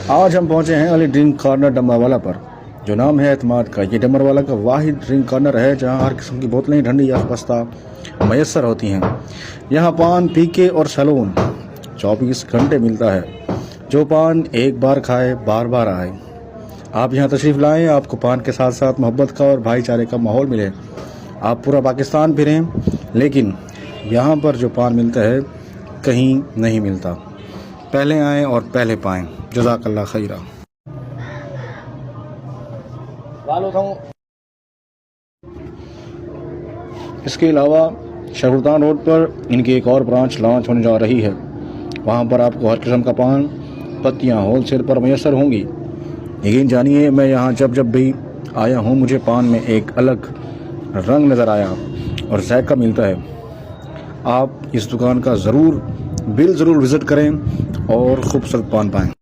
آج ہم پہنچے ہیں علی ڈرنک کارنر ڈمروالا پر، جو نام ہے اعتماد کا۔ یہ ڈمروالا کا واحد ڈرنک کارنر ہے جہاں ہر قسم کی بوتلیں ٹھنڈی یا پستہ میسر ہوتی ہیں۔ یہاں پان، پیکے اور سیلون 24 گھنٹے ملتا ہے۔ جو پان ایک بار کھائے بار بار آئے۔ آپ یہاں تشریف لائیں، آپ کو پان کے ساتھ ساتھ محبت کا اور بھائی چارے کا ماحول ملے۔ آپ پورا پاکستان پھریں لیکن یہاں پر جو پان ملتا ہے کہیں نہیں ملتا۔ پہلے آئیں اور پہلے پائیں۔ جزاک اللہ خیرہ۔ اس کے علاوہ شہردان روڈ پر ان کی ایک اور برانچ لانچ ہونے جا رہی ہے۔ وہاں پر آپ کو ہر قسم کا پان، پتیاں ہول سیل پر میسر ہوں گی۔ یقین جانیے، میں یہاں جب بھی آیا ہوں مجھے پان میں ایک الگ رنگ نظر آیا اور ذائقہ ملتا ہے۔ آپ اس دکان کا ضرور وزٹ کریں اور خوبصورت پان پائیں۔